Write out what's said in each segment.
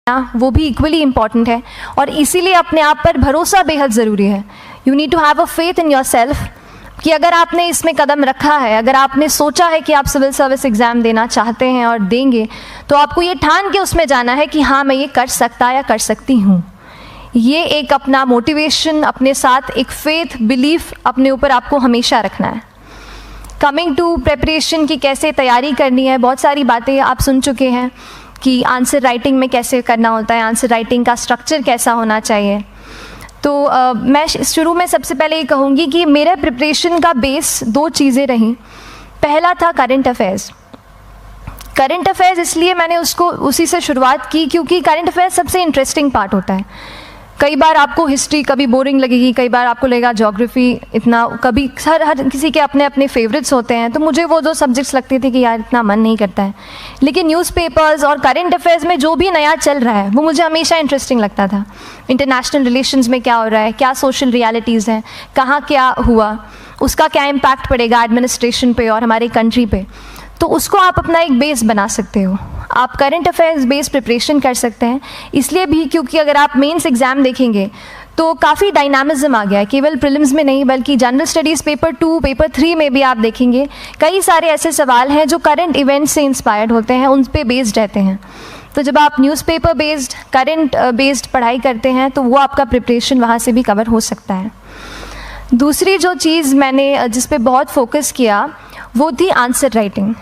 वो भी equally important है और इसीलिए अपने आप पर भरोसा बेहद ज़रूरी है। You need to have a faith in yourself कि अगर आपने इसमें कदम रखा है, अगर आपने सोचा है कि आप सिविल सर्विस एग्ज़ाम देना चाहते हैं और देंगे, तो आपको ये ठान के उसमें जाना है कि हाँ मैं ये कर सकता या कर सकती हूँ। ये एक अपना मोटिवेशन, अपने साथ एक फेथ, बिलीफ अपने ऊपर आपको हमेशा रखना है। कमिंग टू प्रेपरेशन की कैसे तैयारी करनी है, बहुत सारी बातें आप सुन चुके हैं कि आंसर राइटिंग में कैसे करना होता है, आंसर राइटिंग का स्ट्रक्चर कैसा होना चाहिए। तो मैं शुरू में सबसे पहले ये कहूँगी कि मेरे प्रिपरेशन का बेस दो चीज़ें रहीं। पहला था करंट अफेयर्स। करंट अफेयर्स इसलिए मैंने उसी से शुरुआत की क्योंकि करंट अफेयर्स सबसे इंटरेस्टिंग पार्ट होता है। कई बार आपको हिस्ट्री कभी बोरिंग लगेगी, कई बार आपको लगेगा ज्योग्राफी इतना, कभी हर किसी के अपने अपने फेवरेट्स होते हैं। तो मुझे वो दो सब्जेक्ट्स लगते थे कि यार इतना मन नहीं करता है, लेकिन न्यूज़पेपर्स और करंट अफेयर्स में जो भी नया चल रहा है वो मुझे हमेशा इंटरेस्टिंग लगता था। इंटरनेशनल रिलेशंस में क्या हो रहा है, क्या सोशल रियलिटीज़ हैं, कहाँ क्या हुआ, उसका क्या इम्पैक्ट पड़ेगा एडमिनिस्ट्रेशन पे और हमारी कंट्री पे, तो उसको आप अपना एक बेस बना सकते हो। आप करंट अफेयर्स बेस प्रिपरेशन कर सकते हैं, इसलिए भी क्योंकि अगर आप मेंस एग्ज़ाम देखेंगे तो काफ़ी डायनामिज्म आ गया है, केवल प्रीलिम्स में नहीं बल्कि जनरल स्टडीज़ पेपर 2, पेपर 3 में भी आप देखेंगे कई सारे ऐसे सवाल हैं जो करंट इवेंट्स से इंस्पायर्ड होते हैं, उन पे बेस्ड रहते हैं। तो जब आप न्यूज़पेपर बेस्ड, करंट बेस्ड पढ़ाई करते हैं तो वो आपका प्रिपरेशन वहाँ से भी कवर हो सकता है। दूसरी जो चीज़ मैंने जिस पे बहुत फोकस किया वो थी आंसर राइटिंग।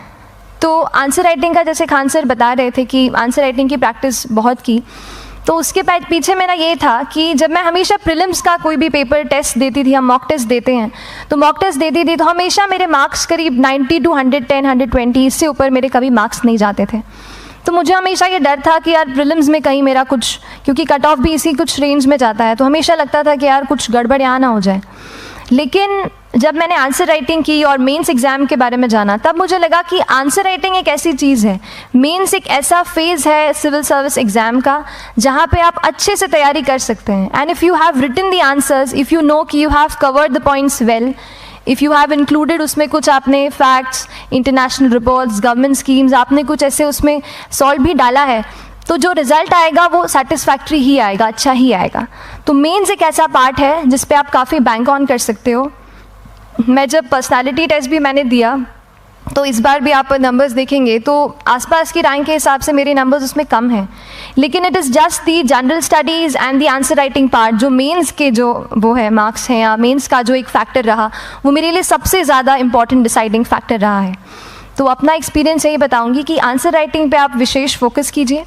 तो आंसर राइटिंग का जैसे खान सर बता रहे थे कि आंसर राइटिंग की प्रैक्टिस बहुत की, तो उसके पीछे मेरा ये था कि जब मैं हमेशा प्रीलिम्स का कोई भी पेपर टेस्ट देती थी, हम मॉक टेस्ट देते हैं, तो मॉक टेस्ट देती थी तो हमेशा मेरे मार्क्स करीब 90 to 110, 120, इससे ऊपर मेरे कभी मार्क्स नहीं जाते थे। तो मुझे हमेशा ये डर था कि यार प्रीलिम्स में कहीं मेरा कुछ, क्योंकि कट ऑफ भी इसी कुछ रेंज में जाता है, तो हमेशा लगता था कि यार कुछ गड़बड़ यहाँ ना हो जाए। लेकिन जब मैंने आंसर राइटिंग की और मेंस एग्ज़ाम के बारे में जाना, तब मुझे लगा कि आंसर राइटिंग एक ऐसी चीज़ है, मेंस एक ऐसा फेज़ है सिविल सर्विस एग्ज़ाम का जहाँ पे आप अच्छे से तैयारी कर सकते हैं। And if you have written the answers, if you know कि you have covered the points well, if you have included उसमें कुछ आपने facts, international reports, government schemes, आपने कुछ ऐसे उसमें सॉल्व भी डाला है, तो जो रिज़ल्ट आएगा वो सेटिस्फैक्ट्री ही आएगा, अच्छा ही आएगा। तो मेंस एक ऐसा पार्ट है जिस पे आप काफ़ी बैंक ऑन कर सकते हो। मैं जब पर्सनालिटी टेस्ट भी मैंने दिया तो इस बार भी आप नंबर्स देखेंगे तो आसपास की रैंक के हिसाब से मेरे नंबर्स उसमें कम हैं, लेकिन it is just the general studies and the answer writing part, जो मेंस के जो वो है मार्क्स हैं या मेंस का जो एक फैक्टर रहा, वो मेरे लिए सबसे ज़्यादा इंपॉर्टेंट डिसाइडिंग फैक्टर रहा है। तो अपना एक्सपीरियंस यही बताऊँगी कि आंसर राइटिंग पे आप विशेष फोकस कीजिए।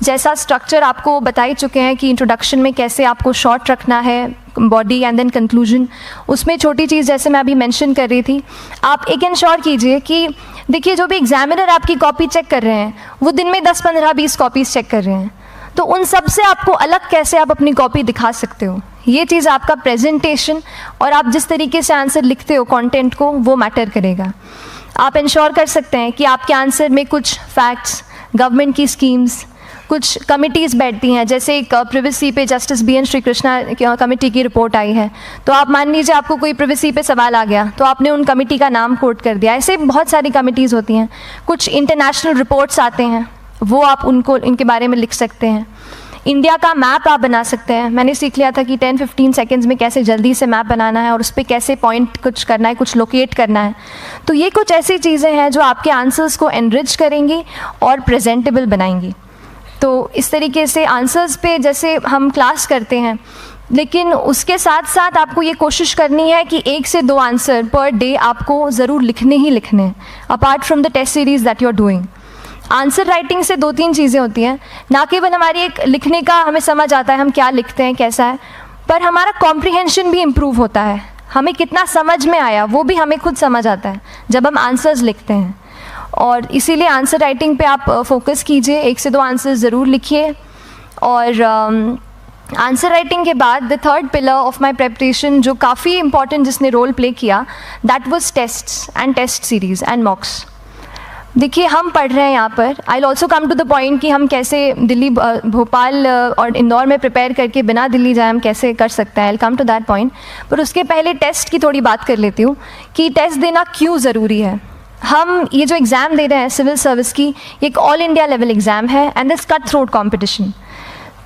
जैसा स्ट्रक्चर आपको बता ही चुके हैं कि इंट्रोडक्शन में कैसे आपको शॉर्ट रखना है, बॉडी एंड देन कंक्लूजन, उसमें छोटी चीज़ जैसे मैं अभी मेंशन कर रही थी, आप एक इंश्योर कीजिए कि देखिए जो भी एग्जामिनर आपकी कॉपी चेक कर रहे हैं वो दिन में 10, 15, 20 कॉपीज़ चेक कर रहे हैं, तो उन सब से आपको अलग कैसे आप अपनी कॉपी दिखा सकते हो, ये चीज़ आपका प्रेजेंटेशन और आप जिस तरीके से आंसर लिखते हो कंटेंट को, वो मैटर करेगा। आप इंश्योर कर सकते हैं कि आपके आंसर में कुछ फैक्ट्स, गवर्नमेंट की स्कीम्स, कुछ कमिटीज़ बैठती हैं, जैसे एक प्रिवेसी पे जस्टिस BN श्रीकृष्णा कमेटी की रिपोर्ट आई है, तो आप मान लीजिए आपको कोई प्रिवेसी पे सवाल आ गया तो आपने उन कमेटी का नाम कोट कर दिया। ऐसे बहुत सारी कमिटीज़ होती हैं। कुछ इंटरनेशनल रिपोर्ट्स आते हैं, वो आप उनको इनके बारे में लिख सकते हैं। इंडिया का मैप आप बना सकते हैं। मैंने सीख लिया था कि 10-15 सेकेंड्स में कैसे जल्दी से मैप बनाना है और उस पर कैसे पॉइंट कुछ करना है, कुछ लोकेट करना है। तो ये कुछ ऐसी चीज़ें हैं जो आपके आंसर्स को एनरिच करेंगी और प्रेजेंटेबल बनाएंगी। तो इस तरीके से आंसर्स पे जैसे हम क्लास करते हैं, लेकिन उसके साथ साथ आपको ये कोशिश करनी है कि 1 से 2 आंसर पर डे आपको ज़रूर लिखने ही लिखने हैं, apart from the test series that you are doing. Answer writing से 2-3 चीज़ें होती हैं, ना केवल हमारी एक लिखने का हमें समझ आता है हम क्या लिखते हैं कैसा है, पर हमारा कॉम्प्रिहेंशन भी इम्प्रूव होता है। हमें कितना समझ में आया वो भी हमें खुद समझ आता है जब हम आंसर्स लिखते हैं। और इसीलिए आंसर राइटिंग पे आप फोकस कीजिए, 1 से 2 आंसर्स ज़रूर लिखिए। और आंसर राइटिंग के बाद the third pillar of my preparation जो काफ़ी इंपॉर्टेंट जिसने रोल प्ले किया, that was tests and test series and mocks. देखिए हम पढ़ रहे हैं यहाँ पर, I will also come to the point कि हम कैसे दिल्ली, भोपाल और इंदौर में प्रिपेयर करके बिना दिल्ली जाए हम कैसे कर सकते हैं, I will come to that point. पर उसके पहले टेस्ट की थोड़ी बात कर लेती हूँ कि टेस्ट देना क्यों ज़रूरी है। हम ये जो एग्ज़ाम दे रहे हैं सिविल सर्विस की, ये एक ऑल इंडिया लेवल एग्ज़ाम है and this cut throat competition.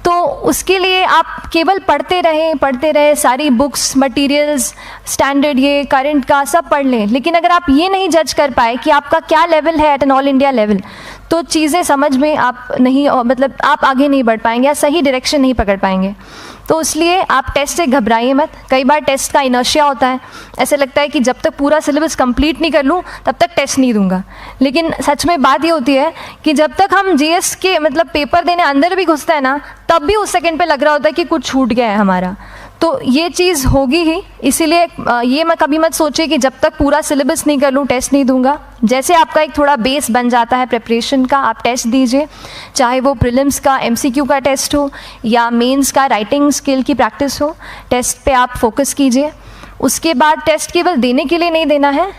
तो उसके लिए आप केवल पढ़ते रहें, सारी बुक्स, मटेरियल्स, स्टैंडर्ड, ये करंट का सब पढ़ लें, लेकिन अगर आप ये नहीं जज कर पाए कि आपका क्या लेवल है at an all India level, तो चीज़ें समझ में आप नहीं, मतलब आप आगे नहीं बढ़ पाएंगे या सही डायरेक्शन नहीं पकड़ पाएंगे। तो इसलिए आप टेस्ट से घबराइए मत। कई बार टेस्ट का इनर्शिया होता है, ऐसे लगता है कि जब तक पूरा सिलेबस कंप्लीट नहीं कर लूँ तब तक टेस्ट नहीं दूंगा, लेकिन सच में बात ये होती है कि जब तक हम जीएस के मतलब पेपर देने अंदर भी घुसते हैं ना, तब भी उस सेकंड पे लग रहा होता है कि कुछ छूट गया है हमारा। तो ये चीज़ होगी ही, इसीलिए ये मैं कभी मत सोचिए कि जब तक पूरा सिलेबस नहीं कर लूँ टेस्ट नहीं दूंगा। जैसे आपका एक थोड़ा बेस बन जाता है प्रिपरेशन का, आप टेस्ट दीजिए, चाहे वो प्रीलिम्स का एमसीक्यू का टेस्ट हो या मेंस का राइटिंग स्किल की प्रैक्टिस हो, टेस्ट पे आप फोकस कीजिए। उसके बाद टेस्ट केवल देने के लिए नहीं देना है,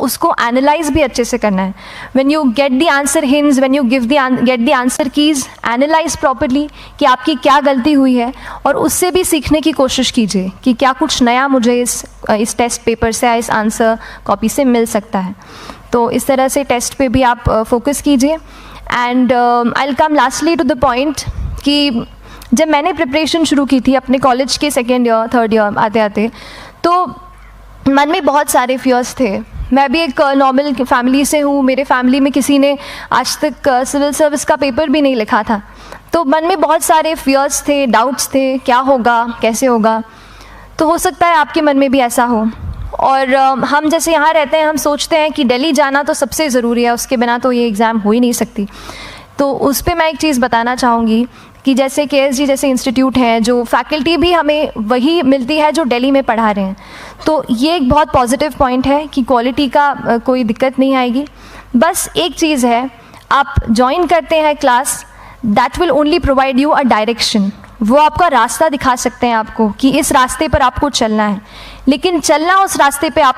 उसको एनालाइज भी अच्छे से करना है। When you get the answer hints, when you get the answer keys, analyse properly कि आपकी क्या गलती हुई है, और उससे भी सीखने की कोशिश कीजिए कि क्या कुछ नया मुझे इस टेस्ट पेपर से या इस आंसर कॉपी से मिल सकता है। तो इस तरह से टेस्ट पे भी आप फोकस कीजिए। And I will come lastly to the point कि जब मैंने प्रिपरेशन शुरू की थी अपने कॉलेज के सेकेंड ईयर थर्ड ईयर आते आते, तो मन में बहुत सारे फियर्स थे। मैं भी एक नॉर्मल फैमिली से हूँ, मेरे फैमिली में किसी ने आज तक सिविल सर्विस का पेपर भी नहीं लिखा था, तो मन में बहुत सारे फियर्स थे, डाउट्स थे, क्या होगा, कैसे होगा। तो हो सकता है आपके मन में भी ऐसा हो। और हम जैसे यहाँ रहते हैं, हम सोचते हैं कि दिल्ली जाना तो सबसे ज़रूरी है, उसके बिना तो ये एग्ज़ाम हो ही नहीं सकती। तो उस पर मैं एक चीज़ बताना चाहूँगी कि जैसे KSG जैसे इंस्टीट्यूट हैं, जो फैकल्टी भी हमें वही मिलती है जो दिल्ली में पढ़ा रहे हैं, तो ये एक बहुत पॉजिटिव पॉइंट है कि क्वालिटी का कोई दिक्कत नहीं आएगी। बस एक चीज़ है, आप ज्वाइन करते हैं class, that will only provide you a direction. वो आपका रास्ता दिखा सकते हैं आपको कि इस रास्ते पर आपको चलना है, लेकिन चलना उस रास्ते पे आप